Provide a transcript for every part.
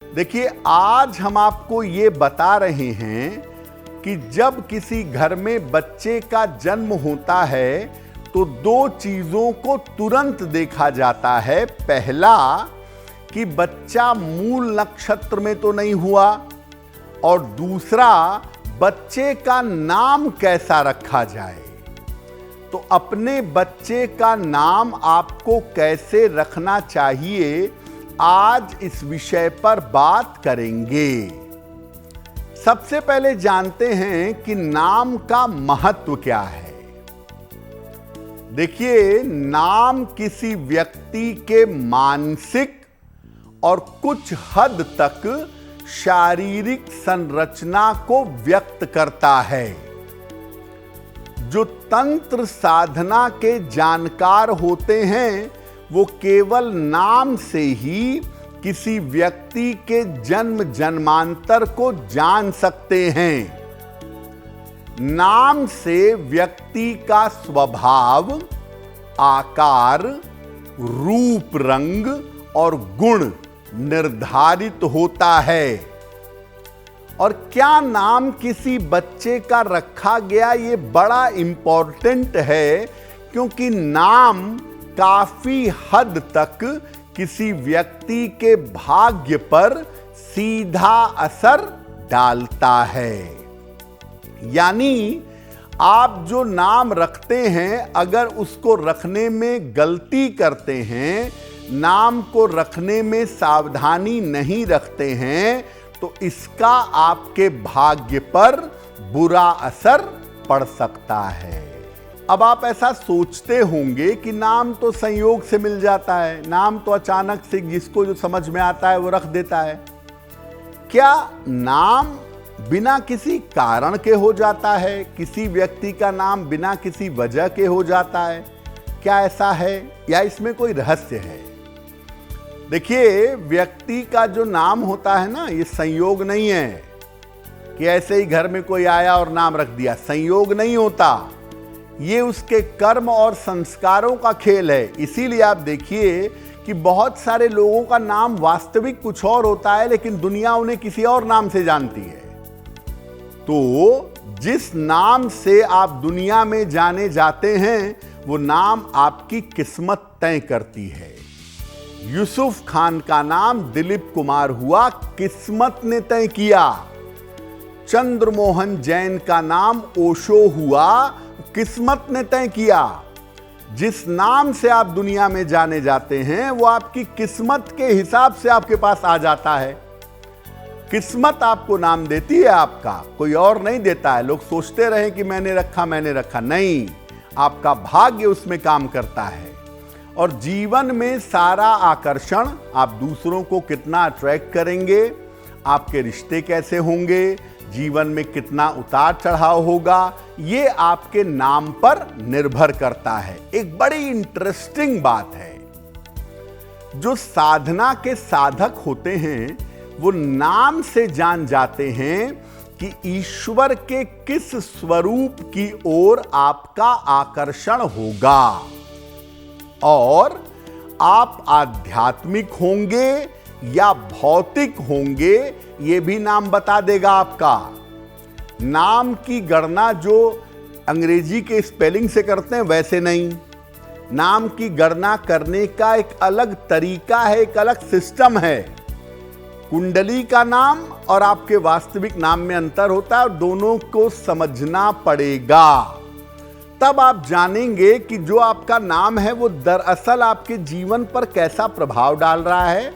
देखिए, आज हम आपको ये बता रहे हैं कि जब किसी घर में बच्चे का जन्म होता है तो दो चीजों को तुरंत देखा जाता है। पहला, कि बच्चा मूल नक्षत्र में तो नहीं हुआ, और दूसरा, बच्चे का नाम कैसा रखा जाए। तो अपने बच्चे का नाम आपको कैसे रखना चाहिए, आज इस विषय पर बात करेंगे। सबसे पहले जानते हैं कि नाम का महत्व क्या है। देखिए, नाम किसी व्यक्ति के मानसिक और कुछ हद तक शारीरिक संरचना को व्यक्त करता है। जो तंत्र साधना के जानकार होते हैं वो केवल नाम से ही किसी व्यक्ति के जन्म जन्मांतर को जान सकते हैं। नाम से व्यक्ति का स्वभाव, आकार, रूप, रंग और गुण निर्धारित होता है। और क्या नाम किसी बच्चे का रखा गया, ये बड़ा इंपॉर्टेंट है, क्योंकि नाम काफी हद तक किसी व्यक्ति के भाग्य पर सीधा असर डालता है। यानी आप जो नाम रखते हैं, अगर उसको रखने में गलती करते हैं, नाम को रखने में सावधानी नहीं रखते हैं, तो इसका आपके भाग्य पर बुरा असर पड़ सकता है। अब आप ऐसा सोचते होंगे कि नाम तो संयोग से मिल जाता है, नाम तो अचानक से जिसको जो समझ में आता है वो रख देता है। क्या नाम बिना किसी कारण के हो जाता है? किसी व्यक्ति का नाम बिना किसी वजह के हो जाता है? क्या ऐसा है, या इसमें कोई रहस्य है? देखिए, व्यक्ति का जो नाम होता है ना, ये संयोग नहीं है कि ऐसे ही घर में कोई आया और नाम रख दिया। संयोग नहीं होता, ये उसके कर्म और संस्कारों का खेल है। इसीलिए आप देखिए कि बहुत सारे लोगों का नाम वास्तविक कुछ और होता है, लेकिन दुनिया उन्हें किसी और नाम से जानती है। तो जिस नाम से आप दुनिया में जाने जाते हैं, वो नाम आपकी किस्मत तय करती है। यूसुफ खान का नाम दिलीप कुमार हुआ, किस्मत ने तय किया। चंद्रमोहन जैन का नाम ओशो हुआ, किस्मत ने तय किया। जिस नाम से आप दुनिया में जाने जाते हैं, वो आपकी किस्मत के हिसाब से आपके पास आ जाता है। किस्मत आपको नाम देती है, आपका कोई और नहीं देता है। लोग सोचते रहे कि मैंने रखा, नहीं, आपका भाग्य उसमें काम करता है। और जीवन में सारा आकर्षण, आप दूसरों को कितना अट्रैक्ट करेंगे, आपके रिश्ते कैसे होंगे, जीवन में कितना उतार चढ़ाव होगा, ये आपके नाम पर निर्भर करता है। एक बड़ी इंटरेस्टिंग बात है, जो साधना के साधक होते हैं वो नाम से जान जाते हैं कि ईश्वर के किस स्वरूप की ओर आपका आकर्षण होगा, और आप आध्यात्मिक होंगे या भौतिक होंगे, ये भी नाम बता देगा आपका। नाम की गणना जो अंग्रेजी के स्पेलिंग से करते हैं वैसे नहीं, नाम की गणना करने का एक अलग तरीका है, एक अलग सिस्टम है। कुंडली का नाम और आपके वास्तविक नाम में अंतर होता है, और दोनों को समझना पड़ेगा। तब आप जानेंगे कि जो आपका नाम है वो दरअसल आपके जीवन पर कैसा प्रभाव डाल रहा है,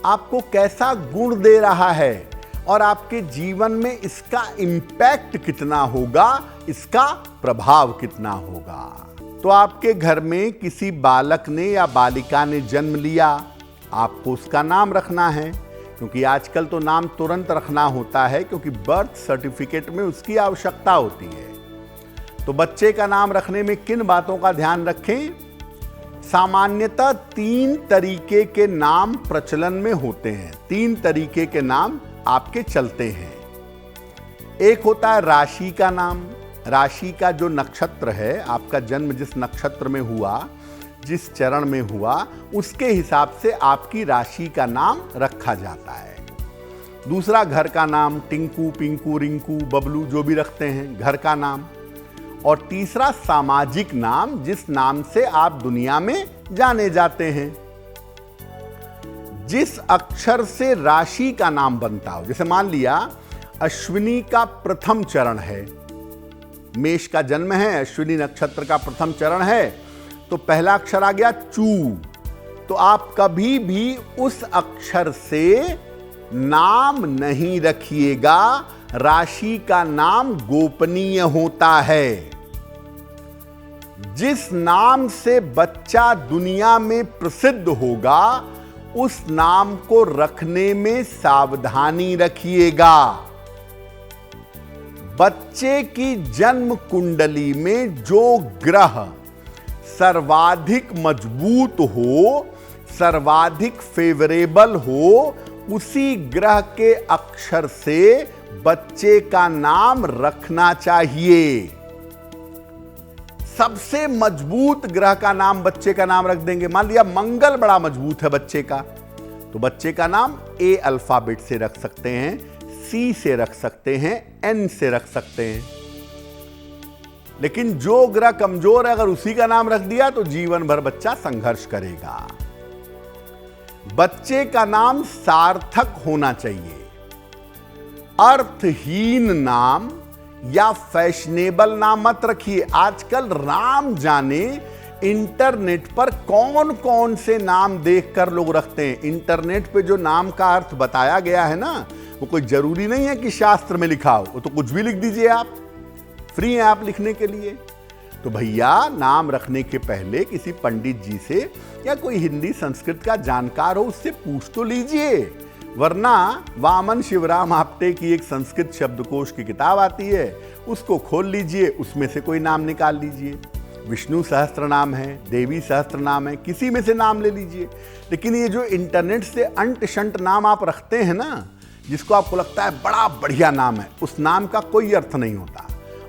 आपको कैसा गुण दे रहा है, और आपके जीवन में इसका इम्पैक्ट कितना होगा, इसका प्रभाव कितना होगा। तो आपके घर में किसी बालक ने या बालिका ने जन्म लिया, आपको उसका नाम रखना है, क्योंकि आजकल तो नाम तुरंत रखना होता है, क्योंकि बर्थ सर्टिफिकेट में उसकी आवश्यकता होती है। तो बच्चे का नाम रखने में किन बातों का ध्यान रखें? सामान्यतः 3 तरीके के नाम प्रचलन में होते हैं, 3 तरीके के नाम आपके चलते हैं। एक होता है राशि का नाम। राशि का जो नक्षत्र है, आपका जन्म जिस नक्षत्र में हुआ, जिस चरण में हुआ, उसके हिसाब से आपकी राशि का नाम रखा जाता है। दूसरा घर का नाम, टिंकू, पिंकू, रिंकू, बबलू, जो भी रखते हैं, घर का नाम। और तीसरा सामाजिक नाम, जिस नाम से आप दुनिया में जाने जाते हैं। जिस अक्षर से राशि का नाम बनता हो, जैसे मान लिया अश्विनी का प्रथम चरण है, मेष का जन्म है, अश्विनी नक्षत्र का प्रथम चरण है, तो पहला अक्षर आ गया चू। तो आप कभी भी उस अक्षर से नाम नहीं रखिएगा, राशि का नाम गोपनीय होता है। जिस नाम से बच्चा दुनिया में प्रसिद्ध होगा, उस नाम को रखने में सावधानी रखिएगा। बच्चे की जन्म कुंडली में जो ग्रह सर्वाधिक मजबूत हो, सर्वाधिक फेवरेबल हो, उसी ग्रह के अक्षर से बच्चे का नाम रखना चाहिए। सबसे मजबूत ग्रह का नाम बच्चे का नाम रख देंगे। मान लिया मंगल बड़ा मजबूत है बच्चे का, तो बच्चे का नाम ए अल्फाबेट से रख सकते हैं, सी से रख सकते हैं, एन से रख सकते हैं। लेकिन जो ग्रह कमजोर है, अगर उसी का नाम रख दिया तो जीवन भर बच्चा संघर्ष करेगा। बच्चे का नाम सार्थक होना चाहिए। अर्थहीन नाम या फैशनेबल नाम मत रखिए। आजकल राम जाने इंटरनेट पर कौन कौन से नाम देखकर लोग रखते हैं। इंटरनेट पे जो नाम का अर्थ बताया गया है ना, वो कोई जरूरी नहीं है कि शास्त्र में लिखा हो, वो तो कुछ भी लिख दीजिए आप, फ्री है आप लिखने के लिए। तो भैया नाम रखने के पहले किसी पंडित जी से या कोई हिंदी संस्कृत का जानकार हो, उससे पूछ तो लीजिए। वरना वामन शिवराम आप्टे की एक संस्कृत शब्दकोश की किताब आती है, उसको खोल लीजिए, उसमें से कोई नाम निकाल लीजिए। विष्णु सहस्त्र नाम है, देवी सहस्त्र नाम है, किसी में से नाम ले लीजिए। लेकिन ये जो इंटरनेट से अंट शंट नाम आप रखते हैं ना, जिसको आपको लगता है बड़ा बढ़िया नाम है, उस नाम का कोई अर्थ नहीं होता।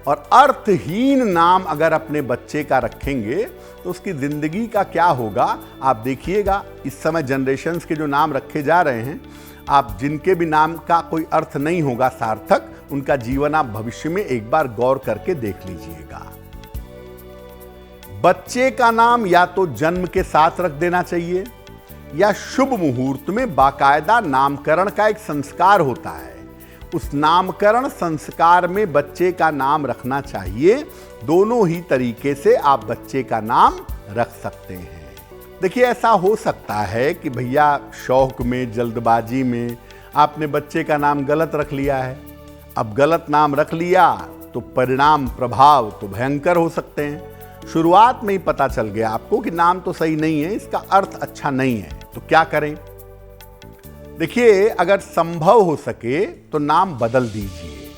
और अर्थहीन नाम अगर अपने बच्चे का रखेंगे तो उसकी जिंदगी का क्या होगा आप देखिएगा। इस समय जनरेशन्स के जो नाम रखे जा रहे हैं, आप जिनके भी नाम का कोई अर्थ नहीं होगा सार्थक, उनका जीवन आप भविष्य में एक बार गौर करके देख लीजिएगा। बच्चे का नाम या तो जन्म के साथ रख देना चाहिए, या शुभ मुहूर्त में बाकायदा नामकरण का एक संस्कार होता है, उस नामकरण संस्कार में बच्चे का नाम रखना चाहिए। दोनों ही तरीके से आप बच्चे का नाम रख सकते हैं। देखिए ऐसा हो सकता है कि भैया शौक में, जल्दबाजी में आपने बच्चे का नाम गलत रख लिया है। अब गलत नाम रख लिया तो परिणाम, प्रभाव तो भयंकर हो सकते हैं। शुरुआत में ही पता चल गया आपको कि नाम तो सही नहीं है, इसका अर्थ अच्छा नहीं है, तो क्या करें? देखिए अगर संभव हो सके तो नाम बदल दीजिए।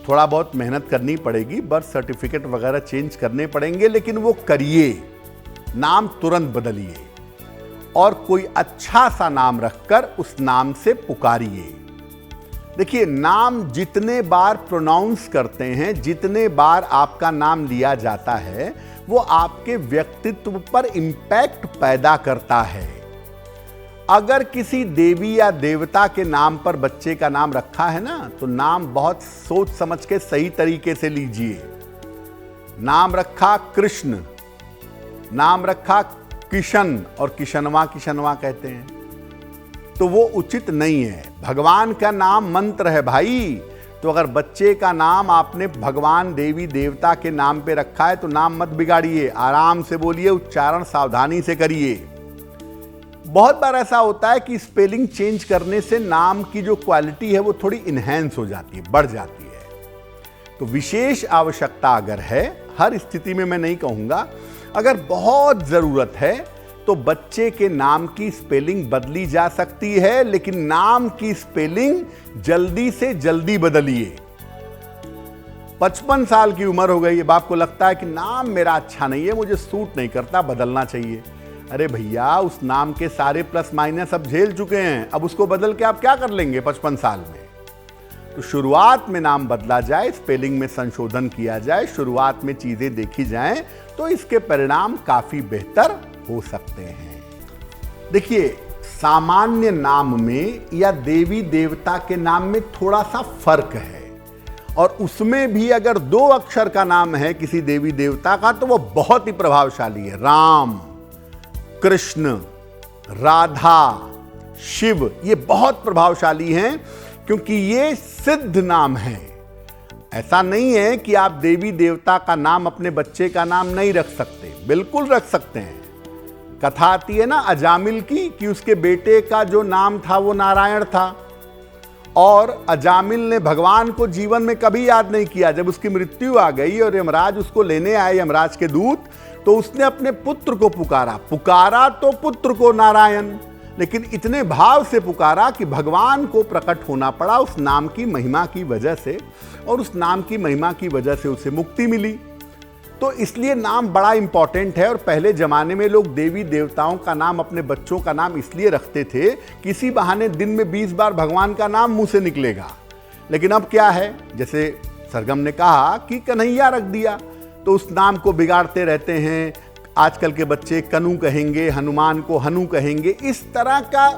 थोड़ा बहुत मेहनत करनी पड़ेगी, बर्थ सर्टिफिकेट वगैरह चेंज करने पड़ेंगे, लेकिन वो करिए, नाम तुरंत बदलिए और कोई अच्छा सा नाम रखकर उस नाम से पुकारिए। देखिए नाम जितने बार प्रोनाउंस करते हैं, जितने बार आपका नाम लिया जाता है, वो आपके व्यक्तित्व पर इंपैक्ट पैदा करता है। अगर किसी देवी या देवता के नाम पर बच्चे का नाम रखा है ना, तो नाम बहुत सोच समझ के सही तरीके से लीजिए। नाम रखा कृष्ण, नाम रखा किशन, और किशनवा किशनवा कहते हैं, तो वो उचित नहीं है। भगवान का नाम मंत्र है भाई, तो अगर बच्चे का नाम आपने भगवान, देवी, देवता के नाम पे रखा है तो नाम मत बिगाड़िए, आराम से बोलिए, उच्चारण सावधानी से करिए। बहुत बार ऐसा होता है कि स्पेलिंग चेंज करने से नाम की जो क्वालिटी है वो थोड़ी इन्हेंस हो जाती है, बढ़ जाती है। तो विशेष आवश्यकता अगर है, हर स्थिति में मैं नहीं कहूँगा, अगर बहुत ज़रूरत है तो बच्चे के नाम की स्पेलिंग बदली जा सकती है, लेकिन नाम की स्पेलिंग जल्दी से जल्दी बदलिए। 55 साल की उम्र हो गई, अब आपको लगता है कि नाम मेरा अच्छा नहीं है, मुझे सूट नहीं करता, बदलना चाहिए। अरे भैया उस नाम के सारे प्लस माइनस अब झेल चुके हैं, अब उसको बदल के आप क्या कर लेंगे 55 साल में? तो शुरुआत में नाम बदला जाए, स्पेलिंग में संशोधन किया जाए, शुरुआत में चीजें देखी जाएं, तो इसके परिणाम काफी बेहतर हो सकते हैं। देखिए सामान्य नाम में या देवी देवता के नाम में थोड़ा सा फर्क है, और उसमें भी अगर 2 अक्षर का नाम है किसी देवी देवता का तो वो बहुत ही प्रभावशाली है। राम, कृष्ण, राधा, शिव, ये बहुत प्रभावशाली हैं क्योंकि ये सिद्ध नाम है। ऐसा नहीं है कि आप देवी देवता का नाम अपने बच्चे का नाम नहीं रख सकते, बिल्कुल रख सकते हैं। कथा आती है ना अजामिल की कि उसके बेटे का जो नाम था वो नारायण था, और अजामिल ने भगवान को जीवन में कभी याद नहीं किया। जब उसकी मृत्यु आ गई और यमराज उसको लेने आए, यमराज के दूत, तो उसने अपने पुत्र को पुकारा तो पुत्र को नारायण, लेकिन इतने भाव से पुकारा कि भगवान को प्रकट होना पड़ा उस नाम की महिमा की वजह से, और उस नाम की महिमा की वजह से उसे मुक्ति मिली। तो इसलिए नाम बड़ा इंपॉर्टेंट है। और पहले जमाने में लोग देवी देवताओं का नाम, अपने बच्चों का नाम इसलिए रखते थे किसी बहाने दिन में 20 बार भगवान का नाम मुंह से निकलेगा। लेकिन अब क्या है, जैसे सरगम ने कहा कि कन्हैया रख दिया, तो उस नाम को बिगाड़ते रहते हैं। आजकल के बच्चे कनु कहेंगे, हनुमान को हनु कहेंगे। इस तरह का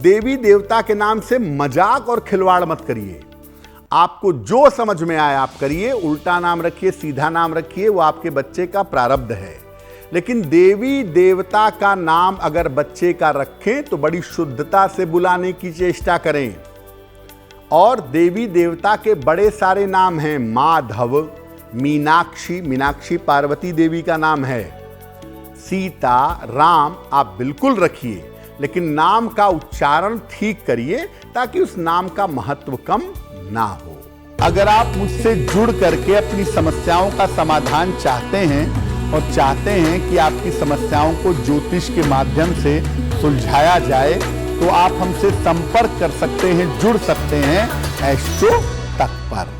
देवी देवता के नाम से मजाक और खिलवाड़ मत करिए। आपको जो समझ में आए आप करिए, उल्टा नाम रखिए, सीधा नाम रखिए, वो आपके बच्चे का प्रारब्ध है। लेकिन देवी देवता का नाम अगर बच्चे का रखें तो बड़ी शुद्धता से बुलाने की चेष्टा करें। और देवी देवता के बड़े सारे नाम हैं, माधव, मीनाक्षी, मीनाक्षी पार्वती देवी का नाम है, सीता, राम, आप बिल्कुल रखिए, लेकिन नाम का उच्चारण ठीक करिए ताकि उस नाम का महत्व कम ना हो। अगर आप मुझसे जुड़ करके अपनी समस्याओं का समाधान चाहते हैं और चाहते हैं कि आपकी समस्याओं को ज्योतिष के माध्यम से सुलझाया जाए, तो आप हमसे संपर्क कर सकते हैं, जुड़ सकते हैं एस्ट्रो तक पर।